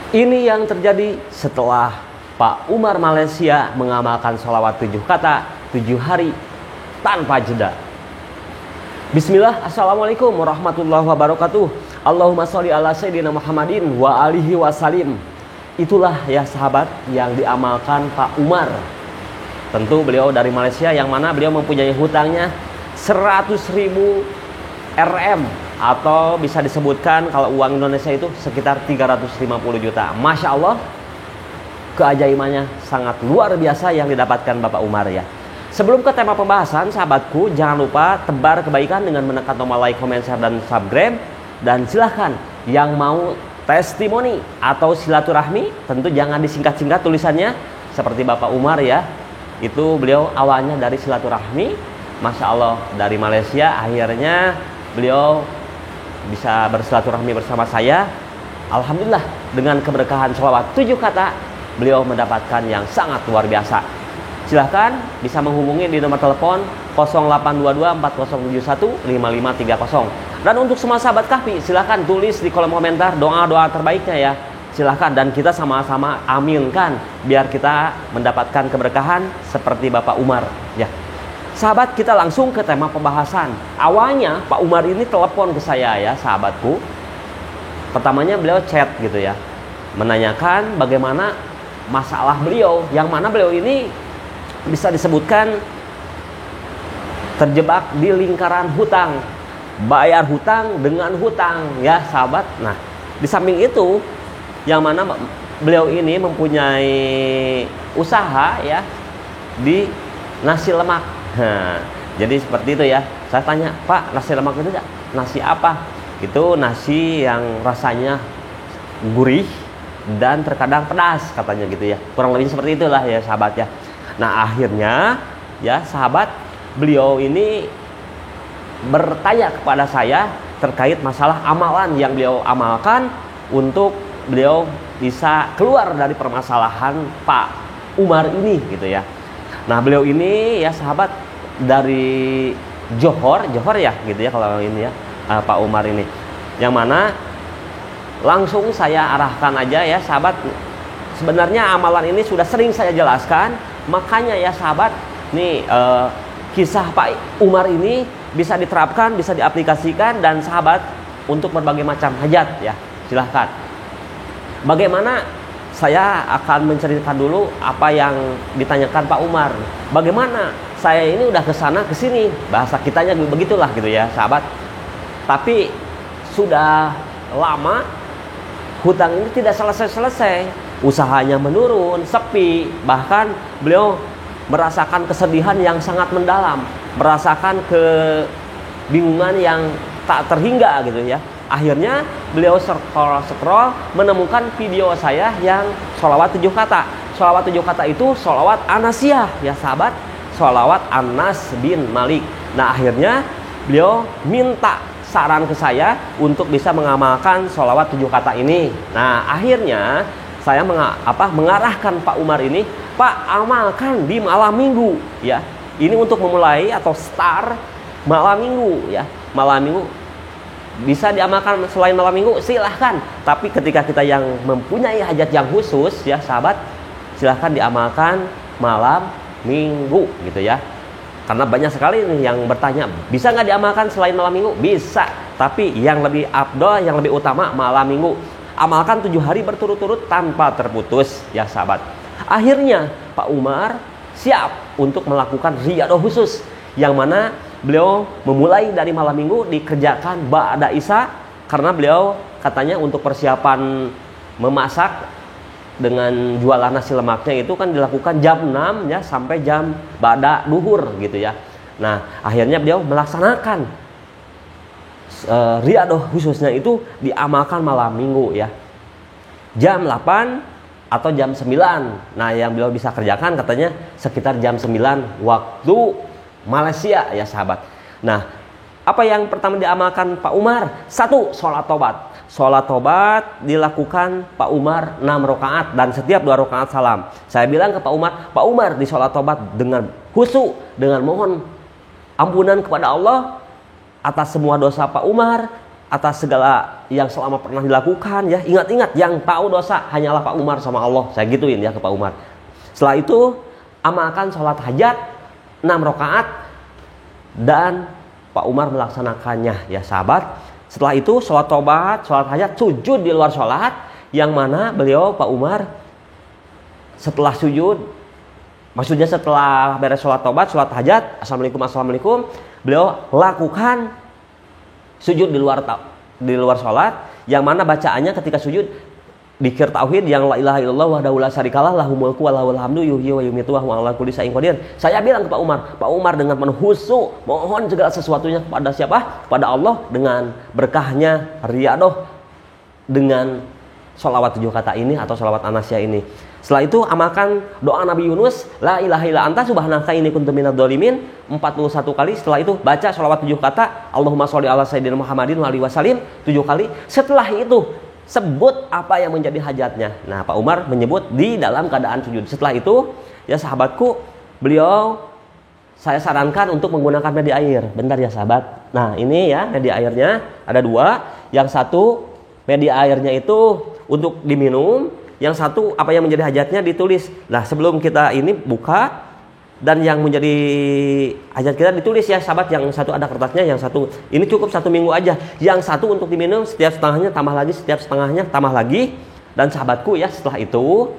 Ini yang terjadi setelah Pak Umar Malaysia mengamalkan sholawat 7 kata 7 hari tanpa jeda. Bismillah, assalamualaikum warahmatullahi wabarakatuh. Allahumma sholli ala sayyidina Muhammadin wa alihi wasallim. Itulah ya sahabat yang diamalkan Pak Umar. Tentu beliau dari Malaysia yang mana beliau mempunyai hutangnya 100.000 RM atau bisa disebutkan kalau uang Indonesia itu sekitar 350 juta. Masya Allah, keajaibannya sangat luar biasa yang didapatkan Bapak Umar ya. Sebelum ke tema pembahasan, sahabatku, jangan lupa tebar kebaikan dengan menekan tombol like, comment, share, dan subscribe. Dan silahkan yang mau testimoni atau silaturahmi, tentu jangan disingkat-singkat tulisannya seperti Bapak Umar ya. Itu beliau awalnya dari silaturahmi, Masya Allah, dari Malaysia, akhirnya beliau bisa bersilaturahmi bersama saya. Alhamdulillah, dengan keberkahan sholawat 7 kata, beliau mendapatkan yang sangat luar biasa. Silahkan bisa menghubungi di nomor telepon 0822 4071 5530. Dan untuk semua sahabat kahfi, silahkan tulis di kolom komentar doa-doa terbaiknya ya. Silahkan, dan kita sama-sama aminkan biar kita mendapatkan keberkahan seperti Bapak Umar ya. Sahabat, kita langsung ke tema pembahasan. Awalnya Pak Umar ini telepon ke saya ya sahabatku. Pertamanya beliau chat gitu ya, menanyakan bagaimana masalah beliau, yang mana beliau ini bisa disebutkan terjebak di lingkaran hutang, bayar hutang dengan hutang ya sahabat. Nah, di samping itu yang mana beliau ini mempunyai usaha ya di nasi lemak. Nah, jadi seperti itu ya. Saya tanya, Pak, nasi lemak itu nasi apa? Itu nasi yang rasanya gurih dan terkadang pedas katanya gitu ya. Kurang lebih seperti itulah ya sahabat ya. Nah, akhirnya ya sahabat, beliau ini bertanya kepada saya terkait masalah amalan yang beliau amalkan untuk beliau bisa keluar dari permasalahan Pak Umar ini gitu ya. Nah, beliau ini ya sahabat dari Johor ya gitu ya kalau ini ya, Pak Umar ini, yang mana langsung saya arahkan aja ya sahabat. Sebenarnya amalan ini sudah sering saya jelaskan, makanya ya sahabat nih, kisah Pak Umar ini bisa diterapkan, bisa diaplikasikan dan sahabat untuk berbagai macam hajat ya. Silahkan. Bagaimana, saya akan menceritakan dulu apa yang ditanyakan Pak Umar. Bagaimana saya ini udah kesana kesini, bahasa kitanya begitulah gitu ya sahabat. Tapi sudah lama hutang ini tidak selesai-selesai, usahanya menurun, sepi, bahkan beliau merasakan kesedihan yang sangat mendalam, merasakan kebingungan yang tak terhingga gitu ya. Akhirnya beliau scroll menemukan video saya yang sholawat 7 kata. Sholawat 7 kata itu sholawat Anasiyah ya sahabat, sholawat Anas bin Malik. Nah, akhirnya beliau minta saran ke saya untuk bisa mengamalkan sholawat 7 kata ini. Nah, akhirnya saya mengarahkan Pak Umar ini, Pak, amalkan di malam minggu ya. Ini untuk memulai atau start malam minggu ya. Malam minggu bisa diamalkan selain malam minggu, silahkan. Tapi ketika kita yang mempunyai hajat yang khusus ya sahabat, silahkan diamalkan malam minggu gitu ya. Karena banyak sekali nih yang bertanya, bisa nggak diamalkan selain malam minggu? Bisa, tapi yang lebih afdol, yang lebih utama malam minggu. Amalkan 7 hari berturut-turut tanpa terputus ya sahabat. Akhirnya Pak Umar siap untuk melakukan riyadah khusus, yang mana beliau memulai dari malam minggu dikerjakan ba'da isya, karena beliau katanya untuk persiapan memasak dengan jualan nasi lemaknya itu kan dilakukan jam 6 ya sampai jam ba'da duhur gitu ya. Nah, akhirnya beliau melaksanakan riyadah khususnya itu diamalkan malam minggu ya, jam 8 atau jam 9. Nah, yang beliau bisa kerjakan katanya sekitar jam 9 waktu Malaysia ya sahabat. Nah, apa yang pertama diamalkan Pak Umar? 1, sholat tobat. Sholat tobat dilakukan Pak Umar 6 rakaat dan setiap 2 rakaat salam. Saya bilang ke Pak Umar di sholat tobat dengan khusyuk, dengan mohon ampunan kepada Allah atas semua dosa Pak Umar, atas segala yang selama pernah dilakukan ya. Ingat-ingat, yang tahu dosa hanyalah Pak Umar sama Allah. Saya gituin ya ke Pak Umar. Setelah itu amalkan sholat hajat 6 rakaat dan Pak Umar melaksanakannya ya sahabat. Setelah itu sholat tobat, sholat hajat, sujud di luar sholat, yang mana beliau Pak Umar setelah sujud, maksudnya setelah beres sholat tobat, sholat hajat, assalamualaikum, beliau lakukan sujud di luar sholat, yang mana bacaannya ketika sujud dzikir tauhid yang la ilaha illallah wahdahu la syarikalah lahul mulku wa lahul hamdu yuhyi wa yumiitu wa huwa ala kulli syai'in qadir. Saya bilang ke Pak Umar dengan penuh khusyuk mohon segala sesuatunya kepada siapa? Kepada Allah, dengan berkahnya riyadoh dengan sholawat 7 kata ini atau sholawat anasya ini. Setelah itu amalkan doa Nabi Yunus, la ilaha illa anta subhanaka inni kuntu minadz dzalimin 41 kali. Setelah itu baca sholawat 7 kata, Allahumma sholli ala sayyidina Muhammadin wa alihi wasallim 7 kali. Setelah itu sebut apa yang menjadi hajatnya. Nah, Pak Umar menyebut di dalam keadaan sujud. Setelah itu, ya sahabatku, saya sarankan untuk menggunakan media air. Bentar ya sahabat. Nah, ini ya media airnya ada 2. Yang satu media airnya itu untuk diminum. Yang satu apa yang menjadi hajatnya ditulis. Nah, sebelum kita ini buka, dan yang menjadi hajat kita ditulis ya sahabat. Yang satu ada kertasnya, yang satu ini cukup 1 minggu aja. Yang satu untuk diminum, setiap setengahnya tambah lagi, setiap setengahnya tambah lagi. Dan sahabatku ya, setelah itu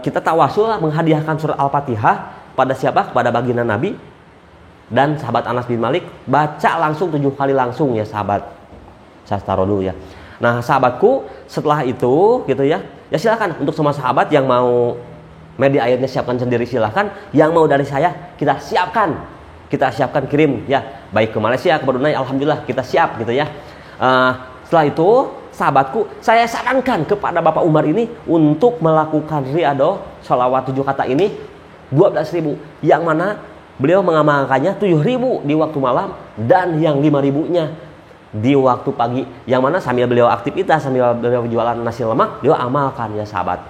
kita tawasul menghadiahkan surat Al-Fatihah pada siapa? Kepada baginda Nabi dan sahabat Anas bin Malik. Baca langsung 7 kali langsung ya sahabat. Saya taruh dulu ya. Nah sahabatku, setelah itu gitu ya, ya silakan untuk semua sahabat yang mau media airnya siapkan sendiri silahkan. Yang mau dari saya kita siapkan kirim ya, baik ke Malaysia, ke Brunei, alhamdulillah kita siap gitu ya. Setelah itu sahabatku, saya sarankan kepada Bapak Umar ini untuk melakukan riyadoh sholawat 7 kata ini 12.000, yang mana beliau mengamalkannya 7.000 di waktu malam dan yang 5.000-nya di waktu pagi, yang mana sambil beliau aktivitas, sambil beliau jualan nasi lemak, beliau amalkan ya sahabat.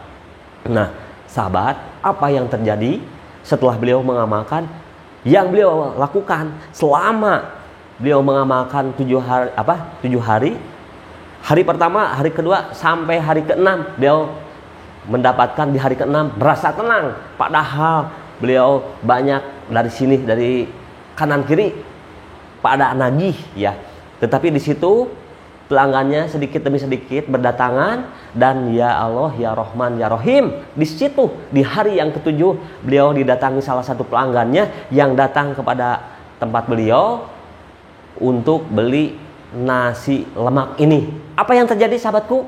Nah sahabat, apa yang terjadi setelah beliau mengamalkan yang beliau lakukan selama beliau mengamalkan 7 hari, hari pertama, hari kedua sampai hari ke-6 beliau mendapatkan di hari ke-6 merasa tenang, padahal beliau banyak dari sini, dari kanan kiri pada nagih ya, tetapi di situ pelanggannya sedikit demi sedikit berdatangan, dan ya Allah ya Rahman ya Rahim, di situ di hari yang ke-7 beliau didatangi salah satu pelanggannya yang datang kepada tempat beliau untuk beli nasi lemak ini. Apa yang terjadi sahabatku?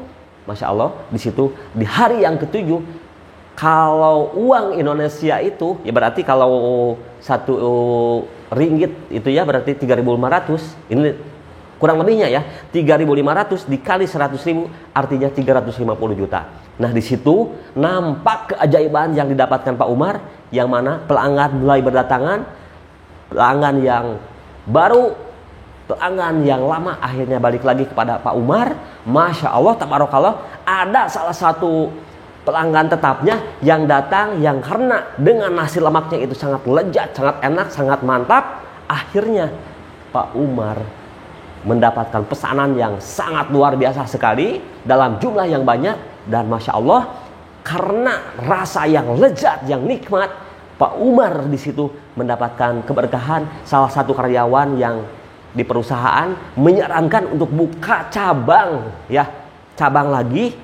Masya Allah, di situ di hari yang ke-7, kalau uang Indonesia itu ya berarti kalau 1 ringgit itu ya berarti 3.500, ini kurang lebihnya ya 3.500 dikali 100.000 artinya 350 juta. Nah di situ nampak keajaiban yang didapatkan Pak Umar, yang mana pelanggan mulai berdatangan, pelanggan yang baru, pelanggan yang lama akhirnya balik lagi kepada Pak Umar. Masya Allah tabarakallah, ada salah satu pelanggan tetapnya yang datang yang karena dengan nasi lemaknya itu sangat lezat, sangat enak, sangat mantap, akhirnya Pak Umar mendapatkan pesanan yang sangat luar biasa sekali dalam jumlah yang banyak. Dan Masya Allah, karena rasa yang lezat, yang nikmat, Pak Umar di situ mendapatkan keberkahan. Salah satu karyawan yang di perusahaan menyarankan untuk buka cabang ya, cabang lagi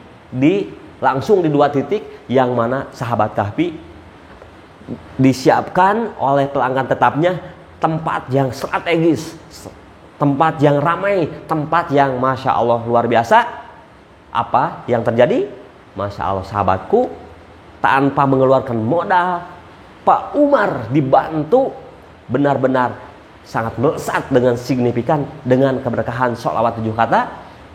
langsung di 2 titik, yang mana sahabat Kahfi disiapkan oleh pelanggan tetapnya tempat yang strategis, tempat yang ramai, tempat yang Masya Allah luar biasa. Apa yang terjadi? Masya Allah sahabatku, tanpa mengeluarkan modal, Pak Umar dibantu benar-benar sangat melesat dengan signifikan dengan keberkahan sholawat 7 kata.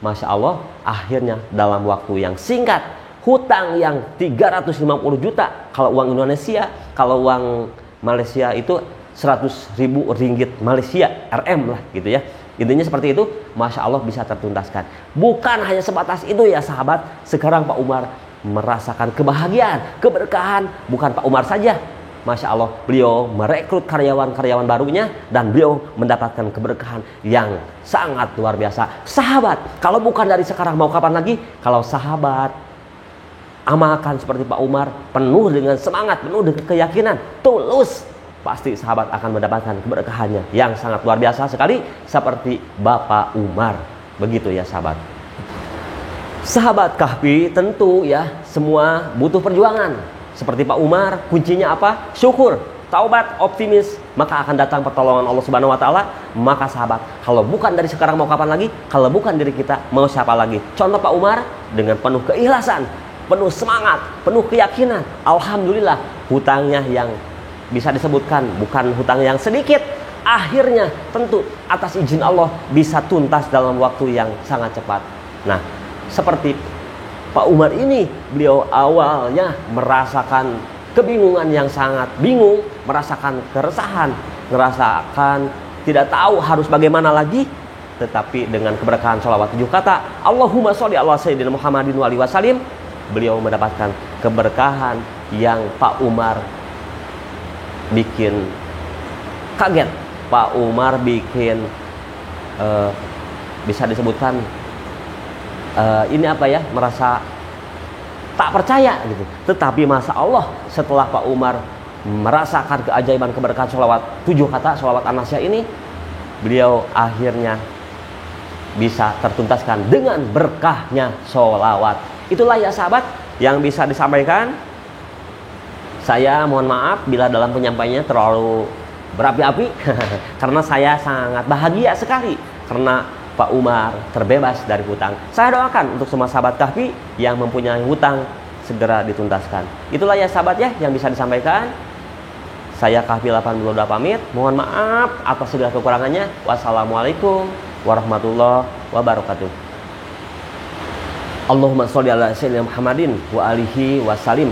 Masya Allah, akhirnya dalam waktu yang singkat, hutang yang 350 juta kalau uang Indonesia, kalau uang Malaysia itu 100.000 ringgit Malaysia, RM lah gitu ya. Intinya seperti itu, Masya Allah bisa tertuntaskan. Bukan hanya sebatas itu ya sahabat, sekarang Pak Umar merasakan kebahagiaan, keberkahan. Bukan Pak Umar saja, Masya Allah, beliau merekrut karyawan-karyawan barunya dan beliau mendapatkan keberkahan yang sangat luar biasa. Sahabat, kalau bukan dari sekarang mau kapan lagi? Kalau sahabat amalkan seperti Pak Umar, penuh dengan semangat, penuh dengan keyakinan, tulus, pasti sahabat akan mendapatkan keberkahannya yang sangat luar biasa sekali seperti Bapak Umar. Begitu ya sahabat. Sahabat Kahfi tentu ya semua butuh perjuangan. Seperti Pak Umar, kuncinya apa? Syukur, taubat, optimis, maka akan datang pertolongan Allah Subhanahu wa taala. Maka sahabat, kalau bukan dari sekarang mau kapan lagi? Kalau bukan dari kita, mau siapa lagi? Contoh Pak Umar dengan penuh keikhlasan, penuh semangat, penuh keyakinan. Alhamdulillah, hutangnya yang bisa disebutkan bukan hutang yang sedikit. Akhirnya tentu atas izin Allah bisa tuntas dalam waktu yang sangat cepat. Nah, seperti Pak Umar ini, beliau awalnya merasakan kebingungan yang sangat bingung, merasakan keresahan, merasakan tidak tahu harus bagaimana lagi. Tetapi dengan keberkahan sholawat 7 kata, Allahumma sholli ala sayyidina Muhammadin wa alihi wasallim, beliau mendapatkan keberkahan yang Pak Umar bikin kaget. Pak Umar bikin bisa disebutkan ini apa ya, merasa tak percaya gitu. Tetapi masa Allah, setelah Pak Umar merasakan keajaiban keberkahan sholawat 7 kata, sholawat an-nasyah ini, beliau akhirnya bisa tertuntaskan dengan berkahnya sholawat. Itulah ya sahabat yang bisa disampaikan. Saya mohon maaf bila dalam penyampaiannya terlalu berapi-api karena saya sangat bahagia sekali karena Pak Umar terbebas dari hutang. Saya doakan untuk semua sahabat Kahfi yang mempunyai hutang segera dituntaskan. Itulah ya sahabat ya yang bisa disampaikan. Saya Kahfi 82 pamit. Mohon maaf atas segala kekurangannya. Wassalamualaikum warahmatullahi wabarakatuh. Allahumma sholli ala sayyidina Muhammadin wa alihi wasallim.